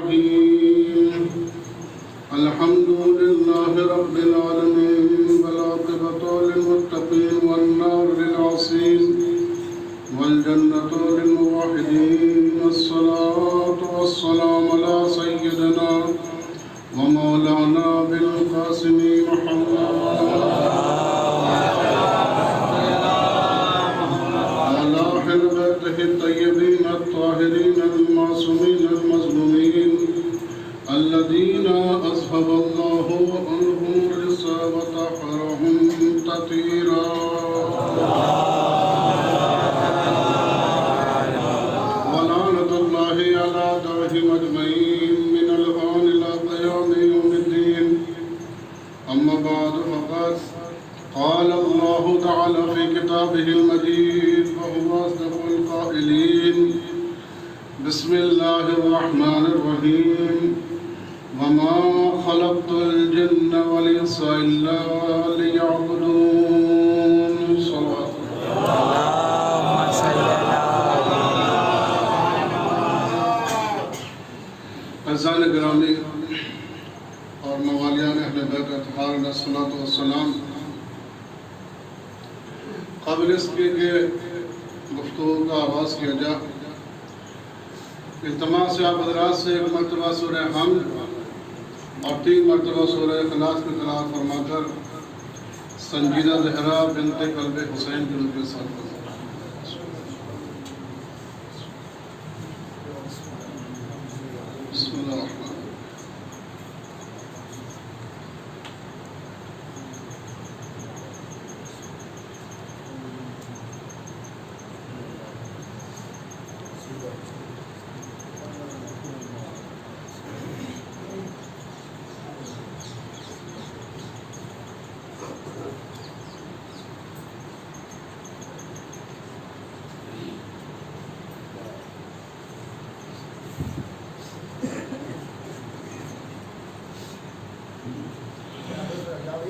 الرحيم الحمد لله رب العالمين والعاقبة للمتقين والنار للعاصين والجنة للموحدين والصلاة والسلام على سيدنا ومولانا بالقاسم محمد وعلى أهل بيته الطيبين الطاهرين المعصومين المظلومين الذين أذهب الله عنهم الرجس وطهرهم تطهيرا ولعنة الله على أعدائهم أجمعين من الآن إلى قيام يوم الدين. أما بعد فقد قال الله تعالى في كتابه المجيد وهو أصدق القائلين بسم الله الرحمن الرحيم وما خلقت الجن والإنس إلا ليعبدون. صلوات اللهم صل على اعزائے گرامی اور موالیان اہل بیت اطہار علیہ الصلوۃ والسلام، قبل اس کے گفتگو کا آغاز کیا جائے، التماس سے آپ حضرات سے ایک مرتبہ سورہ حمد اور 3 مرتبہ سورہ اخلاص کی تلاوت فرما کر سنجیدہ زہرا بنت قلب حسین کے روح کے ساتھ بسم اللہ الرحمن الرحیم.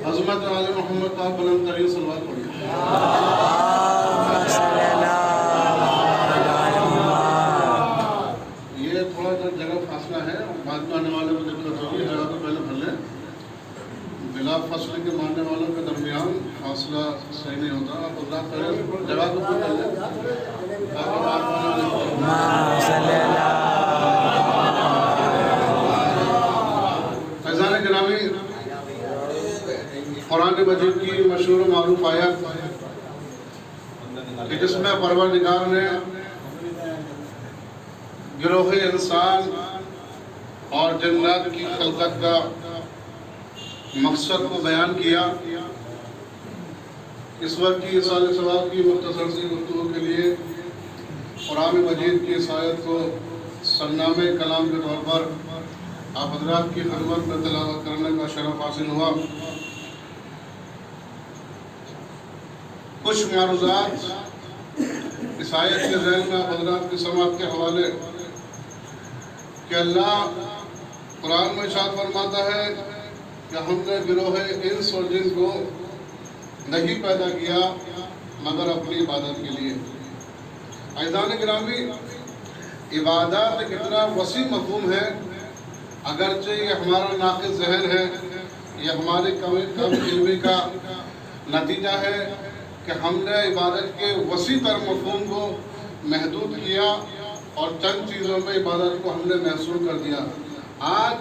عظمت آل محمد کا بلند ترین صلوات پڑھیے. یہ تھوڑا سا جگہ فاصلہ ہے، بعد میں آنے والوں کو دقت ہوگی، جگہ تو پہلے بھر لیں. بلا فاصلے کے ماننے والوں کے درمیان فاصلہ صحیح نہیں ہوتا. آپ اللہ کریں جگہ کو پھر لیں تاکہ بعد فیضان گرامی، قرآن مجید کی مشہور و معروف آیت کہ جس میں پروردگار نے گروہ انسان اور جنات کی خلقت کا مقصد کو بیان کیا. اس وقت کی سال ثواب کی مختصر سی گفتگو کے لیے قرآن مجید کی اس آیت کو سرنامہ کلام کے طور پر آپ حضرات کی خدمت میں تلاوت کرنے کا شرف حاصل ہوا. کچھ معروضات اس آیت کے ذیل میں حضرات کی سماعت کے حوالے کہ اللہ قرآن میں ارشاد فرماتا ہے کہ ہم نے گروہ انس اور جن کو نہیں پیدا کیا مگر اپنی عبادت کے لیے. عزیزان گرامی، عبادت کتنا وسیع مفہوم ہے. اگرچہ یہ ہمارا ناقص ذہن ہے، یہ ہماری کم علمی کا نتیجہ ہے کہ ہم نے عبادت کے وسیع تر مفہوم کو محدود کیا اور چند چیزوں میں عبادت کو ہم نے محصور کر دیا. آج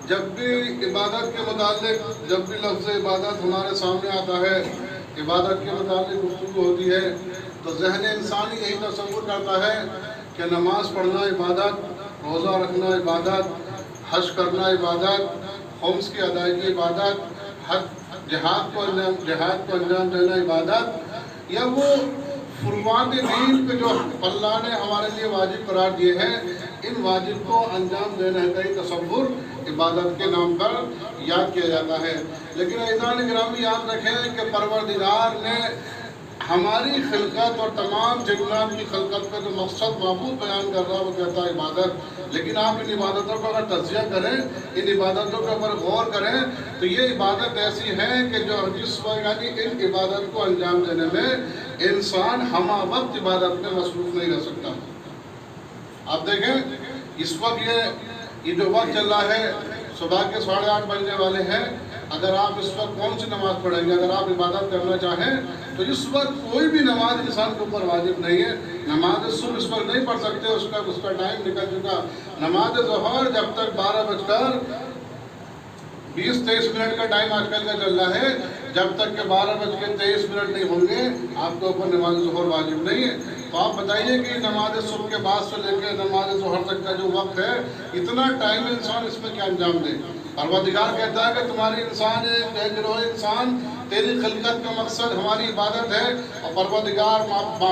جب بھی عبادت کے متعلق جب بھی لفظ عبادت ہمارے سامنے آتا ہے، عبادت کے متعلق گفتگو ہوتی ہے، تو ذہن انسان یہی تصور کرتا ہے کہ نماز پڑھنا عبادت، روزہ رکھنا عبادت، حج کرنا عبادت، خمس کی ادائیگی عبادت، جہاد کو انجام دینا عبادت، یا وہ فروعات دین پہ جو اللہ نے ہمارے لیے واجب قرار دیے ہیں، ان واجب کو انجام دینے کا ہی تصور عبادت کے نام پر یاد کیا جاتا ہے. لیکن عزیزان گرامی، یاد رکھیں کہ پروردگار نے ہماری خلقت اور تمام جنات کی خلقت کا جو مقصد معبود بیان کر رہا ہے وہ کہتا ہے عبادت. لیکن آپ ان عبادتوں کا اگر تجزیہ کریں، ان عبادتوں کے اوپر غور کریں، تو یہ عبادت ایسی ہے کہ جو جس وقت یعنی ان عبادت کو انجام دینے میں انسان ہمہ وقت عبادت میں مصروف نہیں رہ سکتا. آپ دیکھیں اس وقت یہ یہ جو وقت چل رہا ہے صبح کے 8:30 بجنے والے ہیں، اگر آپ اس وقت کون سی نماز پڑھیں گے؟ اگر آپ عبادت کرنا چاہیں تو اس وقت کوئی بھی نماز انسان کے اوپر واجب نہیں ہے۔ نماز صبح اس وقت نہیں پڑھ سکتے، اس کا ٹائم نکل چکا۔ نماز ظہر جب تک 12:20-23 کا ٹائم آج کل کا چل رہا ہے، جب تک کہ 12:23 نہیں ہوں گے آپ کے اوپر نماز ظہر واجب نہیں ہے۔ تو آپ بتائیے کہ نماز صبح کے بعد سے لے کے نماز ظہر تک کا جو وقت ہے، اتنا ٹائم انسان اس میں کیا انجام دے؟ پروردگار کہتا ہے کہ تمہاری انسان ہے، گروہ انسان، تیری خلقت کا مقصد ہماری عبادت ہے۔ اور پروردگار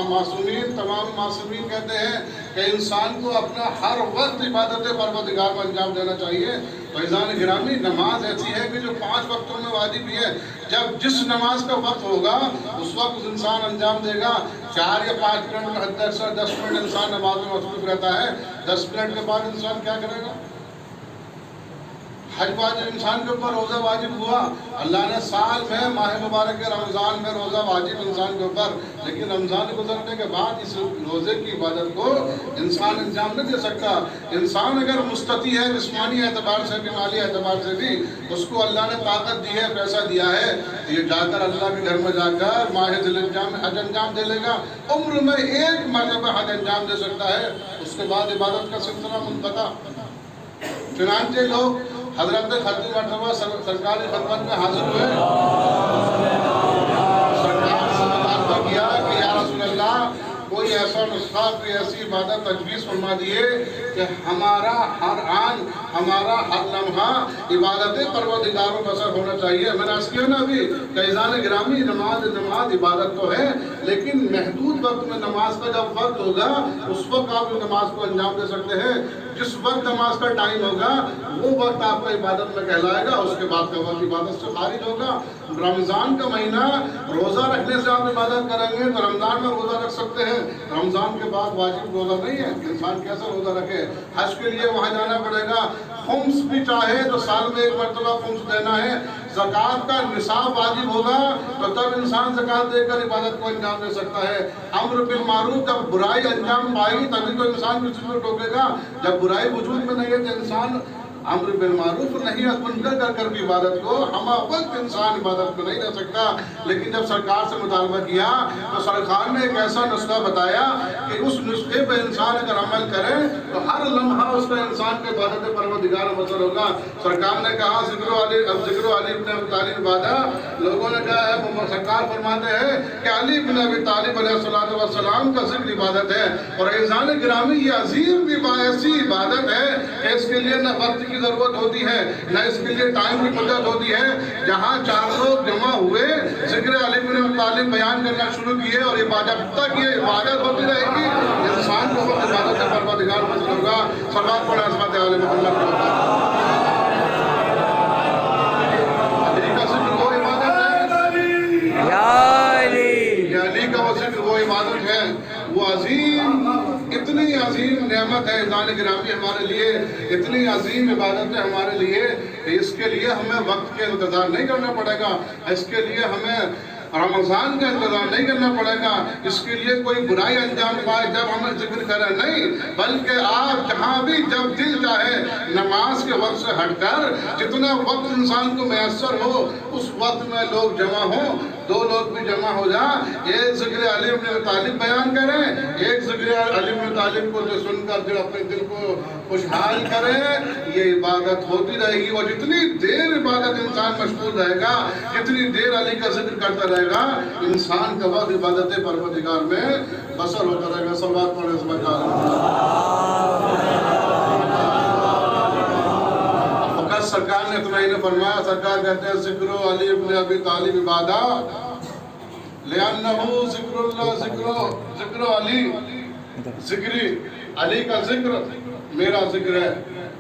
معصومین، تمام معصومین کہتے ہیں کہ انسان کو اپنا ہر وقت عبادت پروردگار کو انجام دینا چاہیے۔ فیضان گرامی، نماز ایسی ہے کہ جو 5 وقتوں میں واجب بھی ہے۔ جب جس نماز کا وقت ہوگا اس وقت انسان انجام دے گا۔ 4 یا 5 منٹ میں حد اکثر 10 منٹ انسان نماز میں مصروف رہتا ہے، 10 منٹ کے بعد انسان کیا کرے گا؟ حج واجب انسان کے اوپر، روزہ واجب ہوا، اللہ نے سال میں ماہ مبارک رمضان میں روزہ واجب انسان کے اوپر، لیکن رمضان گزرنے کے بعد اس روزے کی عبادت کو انسان انجام نہیں دے سکتا۔ انسان اگر مستطیع ہے جسمانی اعتبار سے بھی، مالی اعتبار سے بھی، اس کو اللہ نے طاقت دی ہے، پیسہ دیا ہے، یہ جا کر اللہ کے گھر میں جا کر ماہ ذی الحجہ میں حج انجام دے لے گا۔ عمر میں 1 مرتبہ حج انجام دے سکتا ہے، اس کے بعد عبادت کا سلسلہ منقطع۔ چنانچہ لوگ حضرت خطی مرتبہ سرکاری خدمت میں حاضر ہوئے، سرکار سے مطالبہ کیا کہ یا رسول اللہ، کوئی ایسا نسخہ، کوئی ایسی عبادت تجویز فرما دیے کہ ہمارا ہر آن، ہمارا ہر لمحہ عبادت پروردگار و بسر ہونا چاہیے۔ میں نے عرض کیا نا ابھی، فیضان گرامی، نماز عبادت تو ہے، لیکن محدود وقت میں نماز کا جب وقت ہوگا اس وقت آپ نماز کو انجام دے سکتے ہیں۔ جس وقت نماز کا ٹائم ہوگا وہ وقت آپ کا عبادت میں کہلائے گا، اس کے بعد کا وقت عبادت سے خارج ہوگا۔ رمضان کا مہینہ روزہ رکھنے سے آپ عبادت کریں گے تو رمضان میں روزہ رکھ سکتے ہیں، رمضان کے بعد واجب روزہ نہیں ہے کہ انسان کیسے روزہ رکھے۔ حج کے لیے وہاں جانا پڑے گا، خمس بھی چاہے تو سال میں 1 مرتبہ خمس دینا ہے۔ زکوٰۃ کا نصاب واجب ہوگا تو تب انسان زکوٰۃ دے کر عبادت کو انجام دے سکتا ہے۔ امر بالمعروف، جب برائی انجام پائے گی تبھی تو انسان کسی کو ٹوکے گا۔ جب برائی وجود میں نہیں ہے تو انسان امر بالمعروف نہیں منکر کر کر بھی عبادت کو ہم وقت انسان عبادت کو نہیں دے سکتا۔ لیکن جب سرکار سے مطالبہ کیا تو سرکار نے ایک ایسا نسخہ بتایا کہ اس نسخے پہ انسان اگر عمل کرے تو ہر لمحہ اس کا انسان کے عبادت پروردگار مصر ہوگا۔ سرکار نے کہا ذکر علی ابن ابی طالب عبادہ، لوگوں نے کہا ہے، سرکار فرماتے ہیں کہ علی ابن ابی طالب علیہ السلام کا ذکر عبادت ہے۔ اور فیضان گرامی، یہ عظیم ایسی عبادت ہے کہ اس کے لیے نہ وقت کی ضرورت ہوتی ہے، نہ اس کے لیے ٹائم کی مدت ہوتی ہے۔ جہاں 4 لوگ جمع ہوئے، ذکر علی بن ابی طالب بیان کرنا شروع کیے اور عبادت تک یہ عبادت ہوتی رہے گی، انسان کو وقت عبادت سے پروردگار مصر ہوگا۔ صلوات پڑھیں عظمت علی محمد کے اوپر۔ علی کا ذکر وہ عبادت ہے، علی کا وہ ذکر وہ عبادت ہے، وہ عظیم، اتنی عظیم نعمت ہے فیضان گرامی ہمارے لیے، اتنی عظیم عبادت ہے ہمارے لیے کہ اس کے لیے ہمیں وقت کے انتظار نہیں کرنا پڑے گا، اس کے لیے ہمیں رمضان کا انتظار نہیں کرنا پڑے گا، اس کے لیے کوئی برائی انجام پائے جب ہمیں ذکر کرے نہیں، بلکہ آپ جہاں بھی جب دل چاہے نماز کے وقت سے ہٹ کر جتنا وقت انسان کو میسر ہو اس وقت میں لوگ جمع ہوں، 2 لوگ بھی جمع ہو جائیں، ایک ذکر علی ابن طالب بیان کریں، ایک ذکر علی ابن طالب کو جو سن کر جو اپنے دل کو خوشحال کریں، یہ عبادت ہوتی رہے گی۔ اور جتنی دیر عبادت انسان مشغول رہے گا، جتنی دیر علی کا ذکر کرتا رہے گا، انسان کا وقت عبادت پروردگار میں بسر ہوتا رہے گا۔ صلوات پڑھیں اس بات فقط سرکار نے اتنا ہی نے فرمایا، سرکار کہتے ہیں ذکر علی ابن ابی طالب عبادہ لِأَنَّهُ ذکر اللہ، ذکر علی، ذکری علی کا ذکر میرا ذکر ہے،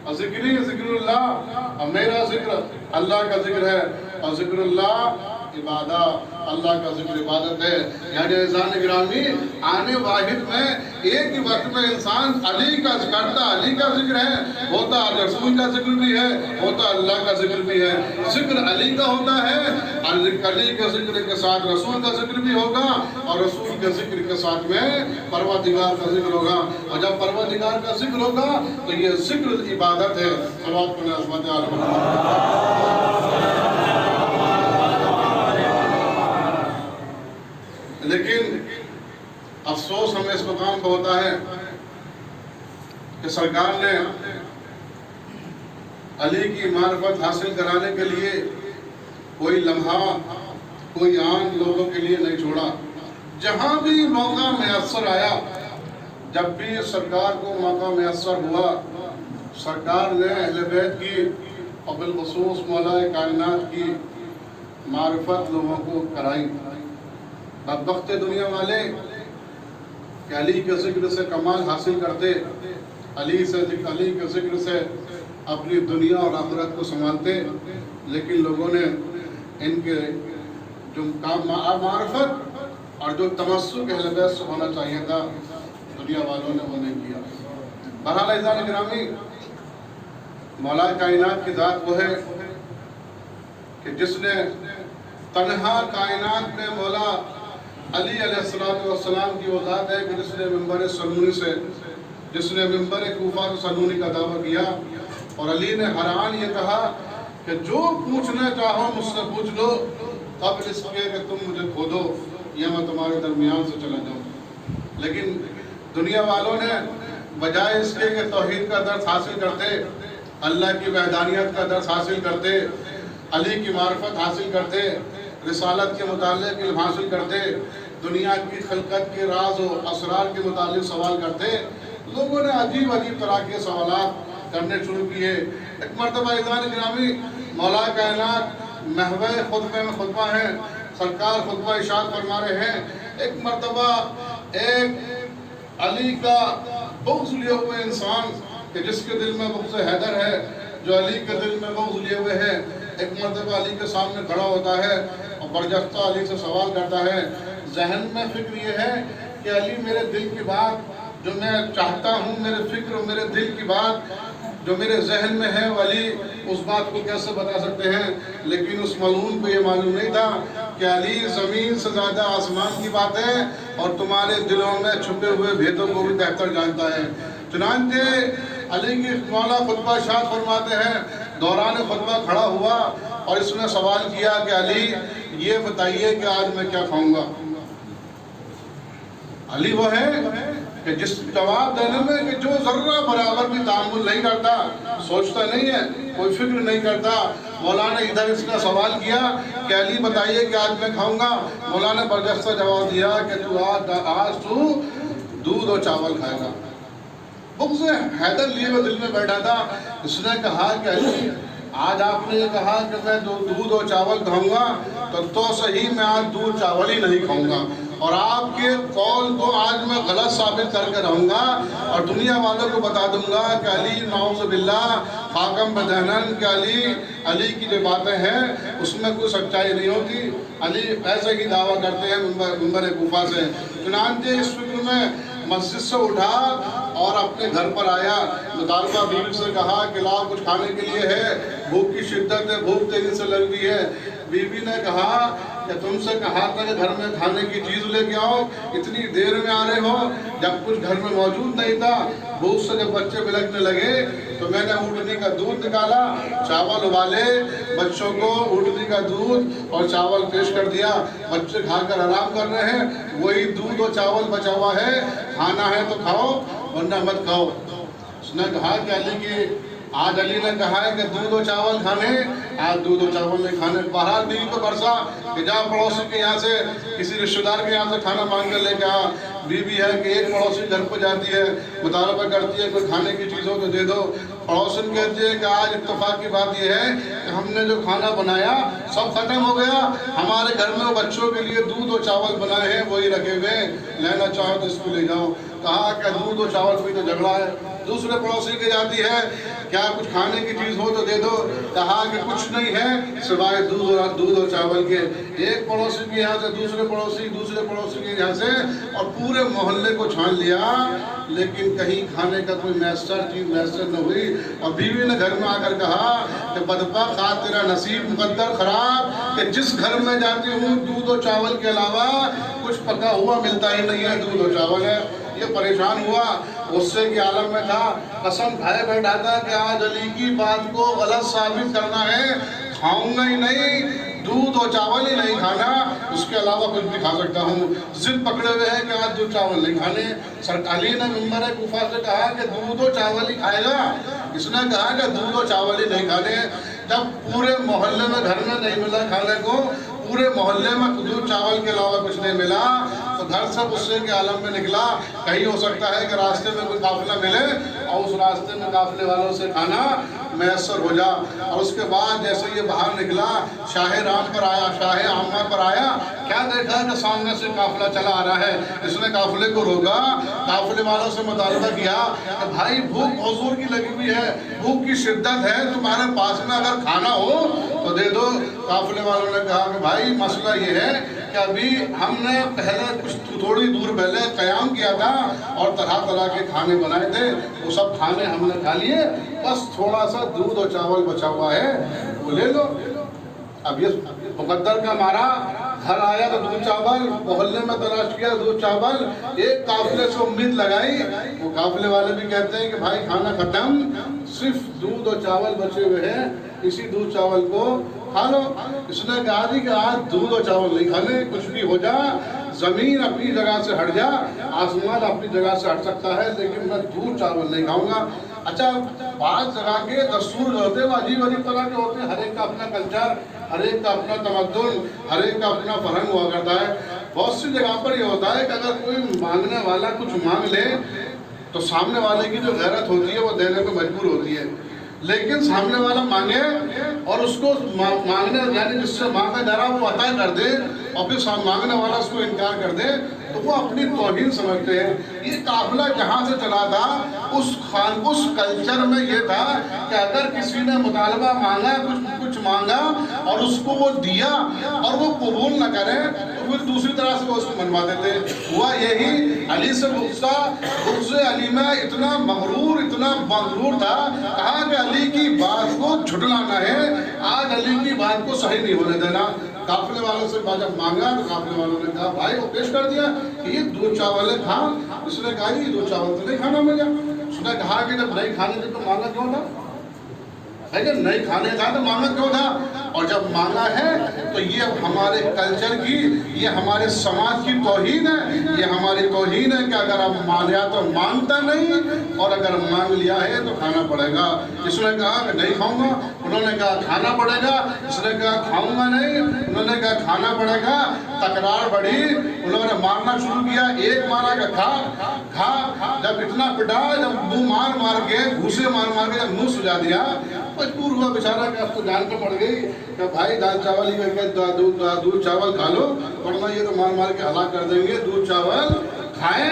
اور ذکری ذکر اللہ، اور میرا ذکر اللہ کا ذکر ہے، اور ذکر اللہ عبادت، اللہ کا ذکر عبادت ہے۔ یعنی عزیزان گرامی، آنے واحد میں ایک ہی وقت میں انسان علی کا کرتا، علی کا ذکر ہے، ہوتا رسول کا ذکر بھی ہے، ہوتا اللہ کا ذکر بھی ہے۔ ذکر علی کا ہوتا ہے، علی کے ذکر کے ساتھ رسول کا ذکر بھی ہوگا، اور رسول کے ذکر کے ساتھ میں پروردگار کا ذکر ہوگا، اور جب پروردگار کا ذکر ہوگا تو یہ ذکر عبادت ہے۔ صلوات پڑھیں عظمت لیکن افسوس ہمیں اس مقام پہ ہوتا ہے کہ سرکار نے علی کی معرفت حاصل کرانے کے لیے کوئی لمحہ، کوئی آن لوگوں کے لیے نہیں چھوڑا۔ جہاں بھی موقع میسر آیا، جب بھی سرکار کو موقع میسر ہوا، سرکار نے اہل بیت کی اور بالخصوص مولا کائنات کی معرفت لوگوں کو کرائی۔ بدبخت دنیا والے کہ علی کے ذکر سے کمال حاصل کرتے، علی کے ذکر سے اپنی دنیا اور آخرت کو سنبھالتے، لیکن لوگوں نے ان کے جو معرفت اور جو تمسک اہل بیت سے ہونا چاہیے تھا، دنیا والوں نے وہ نہیں کیا۔ بہرحال عزیزان گرامی، مولا کائنات کی ذات وہ ہے کہ جس نے تنہا کائنات میں مولا علی علیہ السلام کی وہ ذات ہے کہ جس نے منبر سنونی سے، جس نے منبر کوفہ سے سنونی کا دعویٰ کیا، اور علی نے حیران یہ کہا کہ جو پوچھنا چاہو مجھ سے پوچھ لو، قبل اس کے کہ تم مجھے کھودو یا میں تمہارے درمیان سے چلا جاؤں۔ لیکن دنیا والوں نے بجائے اس کے کہ توحید کا درس حاصل کرتے، اللہ کی وحدانیت کا درس حاصل کرتے، علی کی معرفت حاصل کرتے، رسالت کے متعلق علم حاصل کرتے، دنیا کی خلقت کے راز و اسرار کے متعلق سوال کرتے، لوگوں نے عجیب عجیب طرح کے سوالات کرنے شروع کیے۔ ایک مرتبہ عزیزان گرامی، مولا کائنات محو خطبے میں خطبہ ہے، سرکار خطبہ ارشاد فرما رہے ہیں۔ ایک مرتبہ ایک علی کا بغض لیے ہوئے انسان کہ جس کے دل میں بغض حیدر ہے، جو علی کے دل میں بغض لیے ہوئے ہے، ایک مرتبہ علی کے سامنے کھڑا ہوتا ہے اور برجستہ علی سے سوال کرتا ہے۔ ذہن میں فکر یہ ہے کہ علی میرے دل کی بات جو میں چاہتا ہوں، میرے فکر اور میرے دل کی بات جو میرے ذہن میں ہے، علی اس بات کو کیسے بتا سکتے ہیں؟ لیکن اس ملعون کو یہ معلوم نہیں تھا کہ علی زمین سے زیادہ آسمان کی بات ہے اور تمہارے دلوں میں چھپے ہوئے بھیدوں کو بھی بہتر جانتا ہے۔ چنانچہ علی کی مولا خطبہ ارشاد فرماتے ہیں، دوران خطبہ کھڑا ہوا اور اس نے سوال کیا کہ علی یہ بتائیے کہ آج میں کیا کھاؤں گا۔ علی وہ ہے کہ جس جواب دینے میں کہ جو ذرہ برابر بھی تعامل نہیں کرتا، سوچتا نہیں ہے، کوئی فکر نہیں کرتا۔ مولا نے ادھر اس کا سوال کیا کہ علی بتائیے کہ آج میں کھاؤں گا۔ مولا نے برجستہ جواب دیا کہ آج تو دودھ اور چاول کھائے گا۔ بغض حیدر لیے وہ دل میں بیٹھا تھا۔ اس نے کہا کہ علی آج آپ نے یہ کہا کہ میں دودھ اور چاول کھاؤں گا، تو صحیح میں آج دودھ چاول ہی نہیں کھاؤں گا، اور آپ کے قول کو آج میں غلط ثابت کر کے رہوں گا اور دنیا والوں کو بتا دوں گا کہ علی نعوذ باللہ خاکم بدہنن کہ علی کی جو باتیں ہیں اس میں کوئی سچائی نہیں ہوتی۔ علی ایسے ہی دعویٰ کرتے ہیں منبر کوفہ سے۔ چنانچہ اس فکر میں مسجد سے اٹھا اور اپنے گھر پر آیا، مطالبہ بیوی سے کہا کہ لاؤ کچھ کھانے کے لیے ہے، بھوک کی شدت ہے، بھوک تیزی سے لگ رہی ہے۔ بیوی نے کہا کہ تم سے کہا تھا کہ گھر میں کھانے کی چیز لے کے آؤ، اتنی دیر میں آ رہے ہو، جب کچھ گھر میں موجود نہیں تھا۔ بھوک سے جب بچے بلکنے لگے تو میں نے اونٹنی کا دودھ نکالا، چاول ابالے، بچوں کو اونٹنی کا دودھ اور چاول پیش کر دیا۔ بچے کھا کر آرام کر رہے ہیں، وہی دودھ اور چاول بچا ہوا ہے، کھانا ہے تو کھاؤ ورنہ مت کھاؤ۔ اس نے کہا کہ علی کی آج علی نے کہا ہے کہ دودھ و چاول کھانے، آج دودھ و چاول نہیں کھانے۔ بہرحال بیوی کو برسا کہ جا پڑوسی کے یہاں سے، کسی رشتہ دار کے یہاں سے کھانا مانگ کر لے کے آ۔ بیوی ہے کہ ایک پڑوسی گھر پہ جاتی ہے، مطالبہ کرتی ہے کوئی کھانے کی چیزوں کو دے دو۔ پڑوسن کہتی ہے کہ آج اتفاق کی بات یہ ہے کہ ہم نے جو کھانا بنایا سب ختم ہو گیا، ہمارے گھر میں بچوں کے لیے دودھ و چاول بنائے ہیں وہی رکھے ہوئے، لینا چاہو تو اس کو لے جاؤ۔ کہا کہ دودھ و چاول پہ تو جھگڑا ہے۔ دوسرے پڑوسی کے جاتی ہے کیا کچھ کھانے کی چیز ہو تو دے دو. کہا کہ کچھ نہیں ہے سوائے دودھ اور چاول کے. ایک پڑوسی کے یہاں سے دوسرے پڑوسی کے یہاں سے اور پورے محلے کو چھان لیا لیکن کہیں کھانے کا کوئی چیز میسر نہ ہوئی. اور بیوی نے گھر میں آ کر کہا کہ بدبخت آج تیرا نصیب مقدر خراب کہ جس گھر میں جاتی ہوں دودھ اور چاول کے علاوہ کچھ پکا ہوا ملتا ہی نہیں ہے, دودھ اور چاول ہے. یہ پریشان ہوا, غصے کے عالم میں تھا, قسم کھائے بیٹھا تھا کہ آج علی کی بات کو غلط ثابت کرنا ہے, کھاؤں گا ہی نہیں, دودھ اور چاول ہی نہیں کھانا, اس کے علاوہ کچھ بھی کھا سکتا ہوں. ضد پکڑے ہوئے ہیں کہ آج دودھ چاول نہیں کھانے. علی نے منبر کوفہ سے کہا کہ دودھ اور چاول ہی کھائے گا. اس نے کہا کہ دودھ اور چاول ہی نہیں کھانے. جب پورے محلے میں گھر میں نہیں ملا کھانے کو, پورے محلے میں دودھ چاول کے علاوہ کچھ نہیں ملا, تو گھر سے غصے کے عالم میں نکلا. کہیں ہو سکتا ہے کہ راستے میں کوئی قافلہ ملے اور اس راستے میں قافلے والوں سے کھانا میسر ہو جا. اور اس کے بعد جیسے یہ باہر نکلا شاہ عامہ پر آیا, کیا دیکھا کہ سامنے سے قافلہ چلا آ رہا ہے. اس نے قافلے کو روکا, قافلے والوں سے مطالبہ کیا کہ بھائی بھوک بہت زور کی لگی ہوئی ہے, بھوک کی شدت ہے, تمہارے پاس میں اگر کھانا ہو تو دے دو. قافلے والوں نے کہا کہ بھائی مسئلہ یہ ہے کہ ابھی ہم نے پہلے کچھ تھوڑی دور پہلے قیام کیا تھا اور طرح طرح کے کھانے بنائے تھے, وہ سب کھانے ہم نے کھا لیے, بس تھوڑا سا دودھ اور چاول بچا ہوا ہے وہ لے لو. اب یہ مقدر کا مارا, گھر آیا تو دودھ چاول, محلے میں تلاش کیا دودھ چاول, ایک قافلے سے امید لگائی, وہ قافلے والے بھی کہتے ہیں کہ بھائی کھانا ختم, صرف دودھ اور چاول بچے ہوئے ہیں, اسی دودھ چاول کو کھا لو. اس نے کہا کہ آج دودھ اور چاول نہیں کھانے, کچھ بھی ہو جا, زمین اپنی جگہ سے ہٹ جا, آسمان اپنی جگہ سے ہٹ سکتا ہے, لیکن میں دودھ چاول نہیں کھاؤں گا. اچھا, بعض جگہ کے دستور جو ہوتے ہیں وہ عجیب طرح کے ہوتے ہیں, ہر ایک کا اپنا کلچر, ہر ایک کا اپنا تمدن, ہر ایک کا اپنا فرہنگ ہوا کرتا ہے. بہت سی جگہ پر یہ ہوتا ہے کہ اگر کوئی مانگنے والا کچھ مانگ لے تو سامنے والے کی جو غیرت ہوتی ہے وہ دینے کو مجبور ہوتی ہے. لیکن سامنے والا مانگے اور اس کو مانگنے یعنی جس سے مانگا جا رہا وہ عطا کر دے اور پھر مانگنے والا اس کو انکار کر دے تو وہ اپنی توہین سمجھتے ہیں. یہ قافلہ جہاں سے چلا تھا اس کلچر میں یہ تھا کہ اگر کسی نے مطالبہ مانگا, کچھ مانگا اور اس کو وہ دیا اور وہ قبول نہ کرے تو پھر دوسری طرح سے وہ اس کو منوا دیتے. ہوا یہی, علی سے غصہ علی میں اتنا مغرور تھا, کہا کہ علی کی بات کو جھٹلانا ہے, آج علی کی بات کو صحیح نہیں ہونے دینا. قافلے والوں سے جب مانگا تو قافلے والوں نے کہا بھائی وہ پیش کر دیا کہ یہ دودھ چاول ہے, کھا. اس نے کہا یہ دودھ چاول تو نہیں کھانا مجھے. اس نے کہا کہ جب نہیں کھانے تھے تو مانگا کیوں تھا, جب نہیں کھانے تھا تو مانگا کیوں تھا, اور جب مانگا ہے تو یہ ہمارے کلچر کی, یہ ہمارے سماج کی توہین ہے, یہ ہماری توہین ہے کہ اگر آپ مانگا تو مانگتا نہیں اور اگر مانگ لیا ہے تو کھانا پڑے گا. اس نے کہا کہ نہیں کھاؤں گا, انہوں نے کہا کھانا پڑے گا, اس نے کہا کھاؤں گا نہیں, انہوں نے کہا کھانا پڑے گا. تکرار بڑھی, انہوں نے مارنا شروع کیا, ایک مارا کہ کھا, جب اتنا پٹا, جب منہ مار کے گھوسے مار کے جب منہ سجا دیا, مجبور ہوا بیچارہ کہ اب تو جان پہ پڑ گئی کہ بھائی دال چاول ہی کر کے دودھ چاول کھا لو ورنہ یہ تو مار کے ہلاک کر دیں گے. دودھ چاول کھائے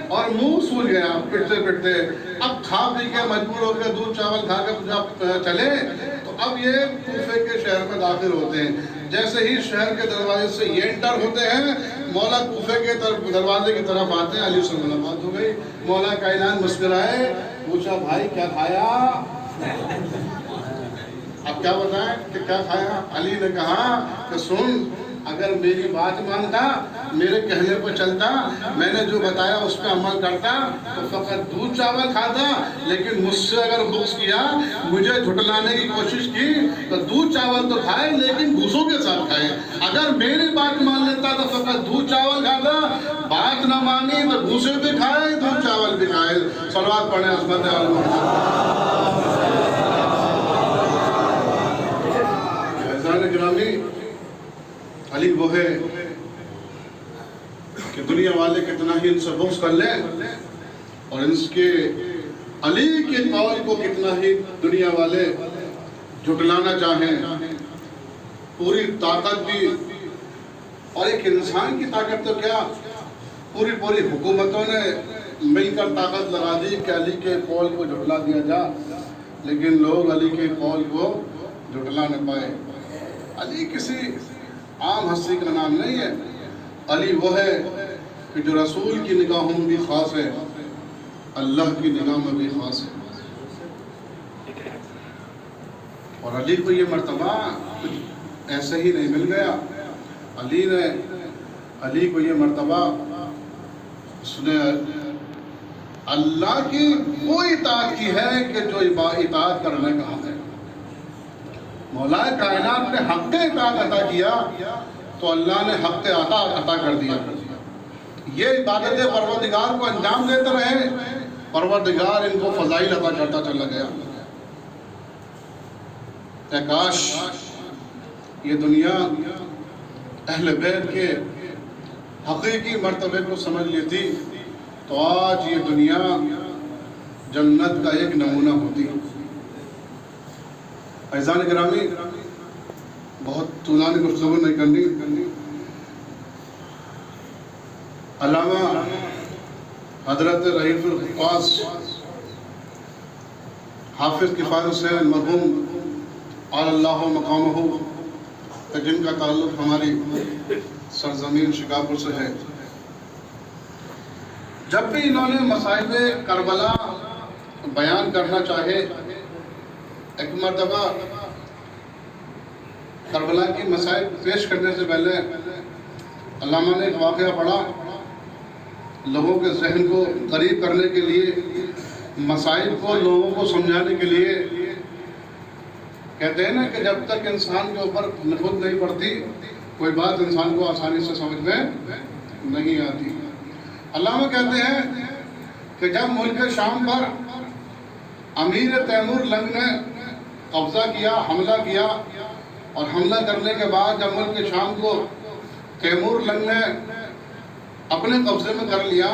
اور منہ سوج گیا پٹتے. اب کھا پی کے مجبور ہو کے دودھ چاول کھا کے جب چلے تو اب یہ کوفے کے شہر میں داخل ہوتے ہیں. جیسے ہی شہر کے دروازے سے یہ انٹر ہوتے ہیں, مولا کوفے کے دروازے کی طرف آتے ہیں. علی سے ملاقات ہو گئی, مولا کائنات مسکرائے, پوچھا بھائی کیا کھایا, اب کیا بتائیں کہ کیا کھایا. علی نے کہا کہ سن, اگر میری بات مانتا, میرے کہنے پہ چلتا, میں نے جو بتایا اس پہ عمل کرتا تو فقط دودھ چاول کھاتا, لیکن مجھ سے اگر بغض کیا, مجھے جھٹلانے کی کوشش کی تو دودھ چاول تو کھائے لیکن گھوسوں کے ساتھ کھائے. اگر میری بات مان لیتا تو فقط دودھ چاول کھاتا, بات نہ مانی تو گھوسے بھی کھائے, دودھ چاول بھی کھائے. صلوات پڑھیں عظمت عالم. گرامی, علی وہ ہے کہ دنیا والے کتنا ہی ان سے بغض کر لیں اور ان کے علی کے قول کو کتنا ہی دنیا والے جھٹلانا چاہیں, پوری طاقت بھی, اور ایک انسان کی طاقت تو کیا, پوری حکومتوں نے مل کر طاقت لگا دی کہ علی کے قول کو جھٹلا دیا جا. لیکن لوگ علی کے قول کو جھٹلا نہ پائے۔ علی کسی عام ہستی کا نام نہیں ہے، علی وہ ہے کہ جو رسول کی نگاہوں میں بھی خاص ہے، اللہ کی نگاہ میں بھی خاص ہے۔ اور علی کو یہ مرتبہ کچھ ایسے ہی نہیں مل گیا، علی کو یہ مرتبہ اس نے اللہ کی وہ اطاعت کی ہے کہ جو اطاعت کرنے کا حق ہے۔ مولا کائنات نے حق اطاعت عطا کیا تو اللہ نے حق عطا کر دیا۔ یہ عبادت پروردگار کو انجام دیتے رہے، پروردگار ان کو فضائل عطا کرتا چلا گیا۔ اے کاش یہ دنیا اہل بیت کے حقیقی مرتبے کو سمجھ لیتی تو آج یہ دنیا جنت کا ایک نمونہ ہوتی۔ عزیزان گرامی، بہت طولانی گفتگو نہیں کرنی۔ علامہ حضرت رئیس الحفاظ حافظ کفایت حسین مرحوم علی اللہ مقامہ، جن کا تعلق ہماری سرزمین شکارپور سے ہے، جب بھی انہوں نے مصائب کربلا بیان کرنا چاہے، ایک مرتبہ کربلا کی مصائب پیش کرنے سے پہلے علامہ نے ایک واقعہ پڑھا، لوگوں کے ذہن کو قریب کرنے کے لیے، مصائب کو لوگوں کو سمجھانے کے لیے۔ کہتے ہیں نا کہ جب تک انسان کے اوپر خود نہیں پڑتی کوئی بات انسان کو آسانی سے سمجھ میں نہیں آتی۔ علامہ کہتے ہیں کہ جب ملک شام پر امیر تیمور لنگ نے قبضہ کیا، حملہ کیا، اور حملہ کرنے کے بعد جب ملک شام کو تیمور لنگ نے اپنے قبضے میں کر لیا،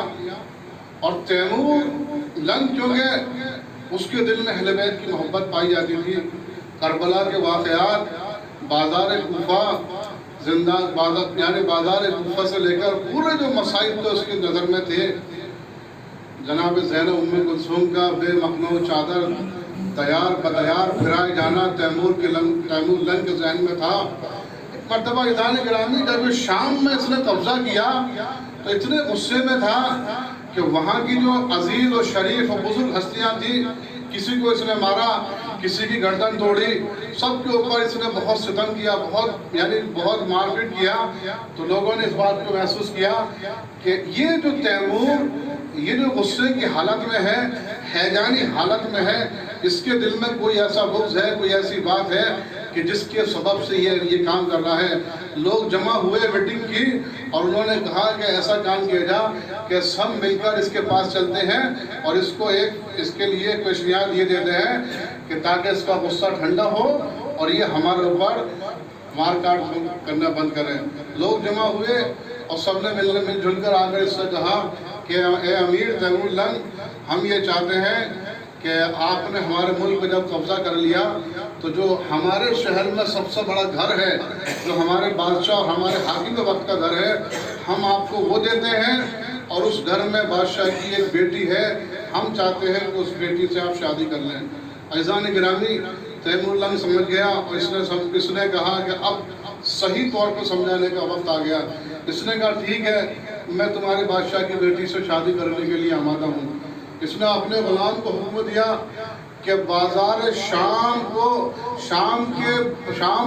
اور تیمور لنگ چونکہ اس کے دل میں اہل بیت کی محبت پائی جاتی تھی، کربلا کے واقعات بازار کوفہ یعنی بازار کوفہ سے لے کر پورے جو مصائب تو اس کی نظر میں تھے، جناب زینب ام کلثوم کا بے مخنو چادر تیار بدیار پھرائے جانا تیمور لنگ کے ذہن میں تھا۔ ایک مرتبہ عزیزان گرامی جب شام میں اس نے قبضہ کیا تو اتنے غصے میں تھا کہ وہاں کی جو عزیز و شریف و بزرگ ہستیاں تھیں، کسی کو اس نے مارا، کسی کی گردن توڑی، سب کے اوپر اس نے بہت ستم کیا، بہت مار پیٹ کیا۔ تو لوگوں نے اس بات کو محسوس کیا کہ یہ جو تیمور یہ جو غصے کی حالت میں ہے، ہیجانی حالت میں ہے، اس کے دل میں کوئی ایسا بغض ہے، کوئی ایسی بات ہے کہ جس کے سبب سے یہ کام کر رہا ہے۔ لوگ جمع ہوئے، میٹنگ کی، اور انہوں نے کہا کہ ایسا کام کیا جا کہ سب مل کر اس کے پاس چلتے ہیں اور اس کے لیے ایک پیشنہاد یہ دیتے ہیں کہ تاکہ اس کا غصہ ٹھنڈا ہو اور یہ ہمارے اوپر مار کاٹ کرنا بند کریں۔ لوگ جمع ہوئے اور سب نے مل جل کر آ کر اس سے کہا کہ اے امیر تیمور لنگ، ہم یہ چاہتے ہیں کہ آپ نے ہمارے ملک پہ جب قبضہ کر لیا تو جو ہمارے شہر میں سب سے بڑا گھر ہے، جو ہمارے بادشاہ اور ہمارے حاکم کے وقت کا گھر ہے، ہم آپ کو وہ دیتے ہیں، اور اس گھر میں بادشاہ کی ایک بیٹی ہے، ہم چاہتے ہیں کہ اس بیٹی سے آپ شادی کر لیں۔ عزیزان گرامی، تیمور لنگ سمجھ گیا اور اس نے کہا کہ اب صحیح طور پر سمجھانے کا وقت آ گیا۔ اس نے کہا ٹھیک ہے، میں تمہارے بادشاہ کی بیٹی سے شادی کرنے کے لیے آمادہ ہوں۔ اس نے اپنے غلام کو حکم دیا کہ بازار شام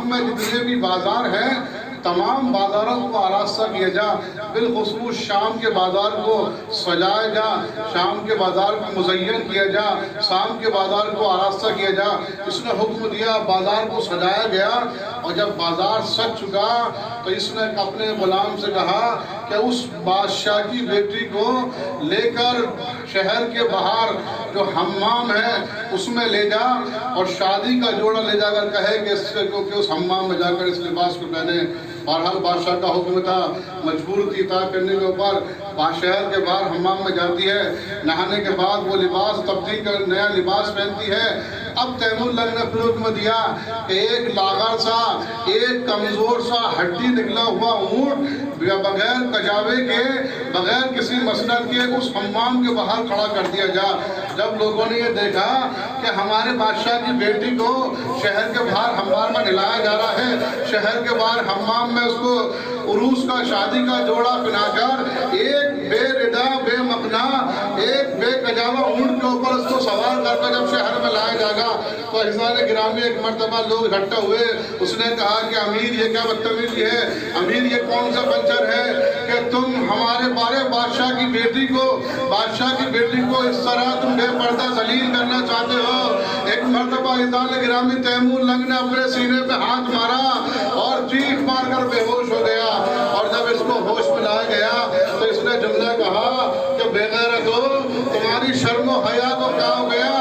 میں جتنے بھی بازار ہیں تمام بازاروں کو آراستہ کیا جا، بالخصوص شام کے بازار کو سجایا جا، شام کے بازار کو مزین کیا جا، شام کے بازار کو آراستہ کیا جا۔ اس نے حکم دیا، بازار کو سجایا گیا، اور جب بازار سج چکا تو اس نے اپنے غلام سے کہا کہ اس بادشاہ کی بیٹی کو لے کر شہر کے باہر جو حمام ہے اس میں لے جا، اور شادی کا جوڑا لے جا کر کہے کہ اس حمام میں جا کر اس لباس کو پہنے۔ بہرحال بادشاہ کا حکم تھا، مجبور تھی اطاعت کرنے کے اوپر، شہر کے باہر حمام میں جاتی ہے، نہانے کے بعد وہ لباس تبدیل کر نیا لباس پہنتی ہے۔ اب تیمور لنگ نے پھر حکم دیا کہ ایک لاغر سا، ایک کمزور سا ہڈی نکلا ہوا اونٹ یا بغیر کجاوے کے، بغیر کسی مسند کے اس حمام کے باہر کھڑا کر دیا جائے۔ جب لوگوں نے یہ دیکھا کہ ہمارے بادشاہ کی بیٹی کو شہر کے باہر حمام میں نلایا جا رہا ہے، شہر کے باہر حمام میں اس کو عروس کا، شادی کا جوڑا پہنا کر ایک بے ردا، بے مقنا، ایک بے کجاوا اونٹ کے اوپر اس کو سوار کر کے جب شہر میں لایا جائے گا تو عزیزان گرامی ایک مرتبہ لوگ اکٹھا ہوئے۔ اس نے کہا کہ امیر یہ کیا بدتمیزی ہے، امیر یہ کون سا کلچر ہے کہ تم ہمارے بارے بادشاہ کی بیٹی کو اس طرح تم بے پردہ ذلیل کرنا چاہتے ہو۔ ایک مرتبہ عزیزان گرامی تیمور لنگ نے اپنے سینے پہ ہاتھ مارا اور چیخ مار کر بے ہوش ہو گیا، اور جب اس کو ہوش میں لایا گیا تو اس نے جملہ کہا کہ بے غیرتو، تمہاری شرم و حیا کو کیا ہو گیا؟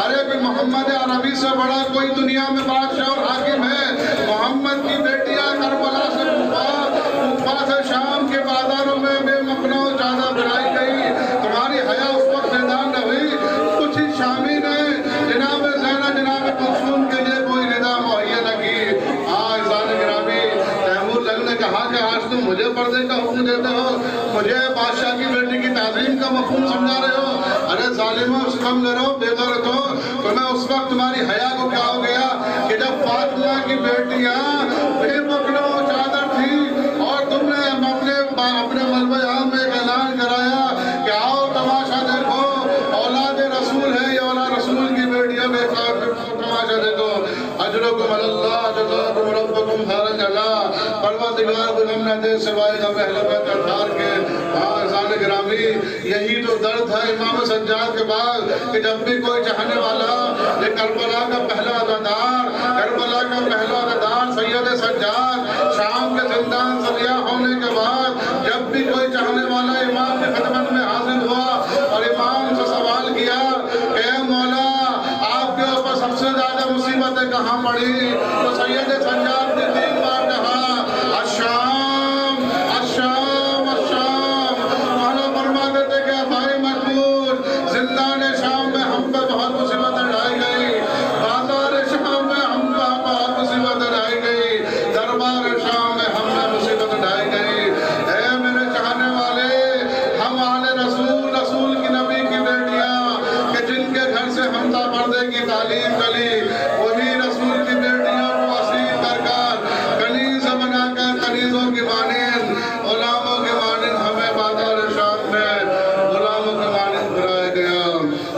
ارے بھی محمد عربی سے بڑا کوئی دنیا میں بادشاہ اور حاکم ہے؟ محمد کی بیٹیاں کربلا سے کوفہ سے شام کے بازاروں میں بے مقنا و چادر بنائی گئی، تمہاری حیا اس وقت پیدا نہ ہوئی؟ کچھ ہی شامی نے جناب زینب، جناب کلثوم کے لیے کوئی رضا مہیا نہ کی۔ عزیزان گرامی تیمور لنگ نے کہا کہ آج تم مجھے پردے کا حکم دیتے ہو، مجھے بادشاہ کی بیٹی کی تعظیم کا مفہوم سمجھا رہے ہو؟ ارے ظالموں، اس کم کرو، بے غیرت ہو، تمہیں اس وقت تمہاری حیا کو کیا ہو گیا کہ جب فاطمہ کی بیٹیاں بے مقنا و چادر تھی اور تم نے اپنے ملبہ عام میں ایک اعلان کرایا کہ آؤ تماشا دیکھو، اولاد رسول ہے، یہ اولاد رسول کی بیٹیاں بے تماشا دیکھو، اجرکم اللہ جزاکم ربکم خیر الجزاء، پروردگار کو ہم نہ دے سوائے غم اہل بیت اطہار کے۔ عزیزان گرامی یہی تو درد ہے امام سجاد کے بعد کہ جب بھی کوئی چاہنے والا، یہ کربلا کا پہلا عزادار سید سجاد شام کے زندان سے رہا ہونے کے بعد جب بھی کوئی چاہنے والا امام کی خدمت میں حاضر ہوا اور امام سے سوال کیا کہ اے مولا آپ کے اوپر سب سے زیادہ مصیبتیں کہاں پڑی، تو سید سجاد نے 3 بار کہا الشام الشام الشام۔ مولا فرما دیتے کہ بھائی مقبول، زندان شام میں ہم پہ بہت مصیبتیں ڈائی گئی، بازار شام میں ہم پہ بہت مصیبتیں ڈائی گئی، دربار شام میں ہم پہ مصیبت ڈائی گئی۔ اے میرے چاہنے والے، ہم آل رسول کی نبی کی بیٹیاں کہ جن کے گھر سے ہم تا پردے کی تعلیم چلی، وہی رسول کی بیٹیوں کو اسیر کر کر کنیز بنا کر کنیزوں کی مانند، غلاموں کی مانند ہمیں بازار شام میں غلاموں کی مانند پھرائے گیا۔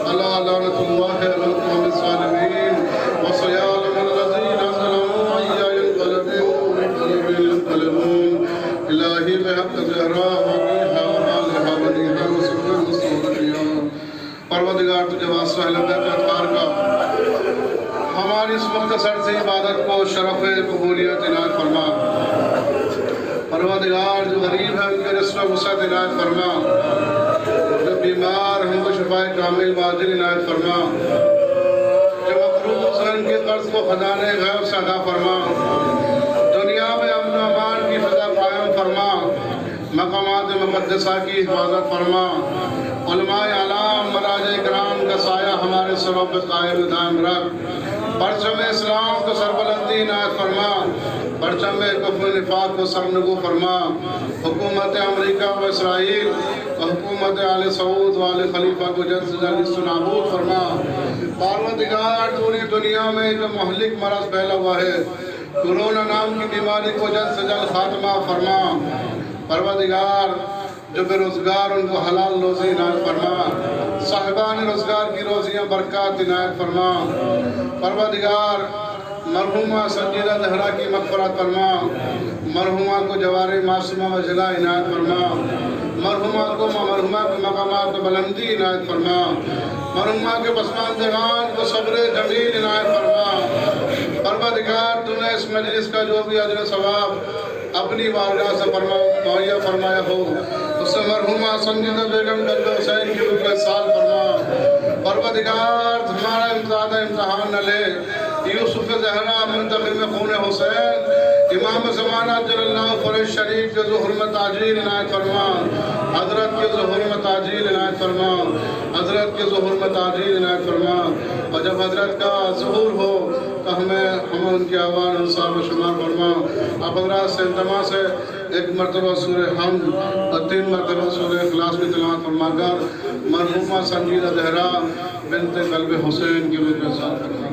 اللہ لعنت اللہ علی القوم الظالمین وسیعلم الذین ظلموا ای ينقلبون۔ الہی بحق زہرا وقیحہ ومالحہ ونیحہ وسلم مستودعیہ۔ پروردگار تجھے واسطہ اہل بیت اطہار کا ہماری اس مختصر سی عبادت کو شرف قبولیت عنایت فرما۔ پروردگار جو غریب ہے ان کے رزق و وسعت عنایت فرما، جو بیمار ہیں ان کو شفائے کامل واجل عنایت فرما، جو مقروض ہیں ان کے قرض کو خزانے غیب سے ادا فرما، دنیا میں امن و امان کی فضا قائم فرما، مقامات مقدسہ کی حفاظت فرما، علماء اعلام مراجع کرام کا سایہ ہمارے سروں پہ قائم دائم رکھ، پرچم اسلام کو سربلندی عنایت فرما، پرچم کفر نفاق کو سرنگو فرما، حکومت امریکہ و اسرائیل و حکومت آل سعود و آل خلیفہ کو جلد سے جلد اس نابود فرما۔ پروردگار پوری دنیا میں جو مہلک مرض پھیلا ہوا ہے، کورونا نام کی بیماری کو جلد سے جلد خاتمہ فرما۔ پروردگار جو بے روزگار ان کو حلال روزی عنایت فرما، صاحبان روزگار کی روزیاں برکات عنایت فرما۔ پروردگار مرحومہ سنجیدہ زہرا کی مغفرت فرما، مرحومہ کو جوار معصومہ و جلا عنایت فرما، مرحومہ کو مقامات بلندی عنایت فرما، مرحومہ کے پسماندگان کو صبر جمیل عنایت فرما۔ پروردگار تو نے اس مجلس کا جو بھی اجر ثواب اپنی بارگاہ سے مہیا فرمایا ہو، اس سے مرحومہ سنجیدہ بیگم قلب حسین کی روح کو احسان فرما۔ پروردگار ہمارا امتحان نہ لے، یوسف زہرا منتخب خون حسین امام زمانہ جل اللہ فرش شریف کے ظہور میں تاجیل عنایت فرما، حضرت کے ظہور میں تاجیل عنایت فرما، حضرت کے ظہور میں تاجیل عنایت فرما۔ اور جب حضرت کا ظہور ہو تو ہمیں ان کی آواز انصاف و شمار فرما۔ آپ حضرات سے التماس ہے ایک مرتبہ سورہ حمد اور 3 مرتبہ سورہ اخلاص کی تلاوت فرما کر مرحومہ سنجیدہ زہرا بنت قلب حسین کی روح کے ساتھ فرما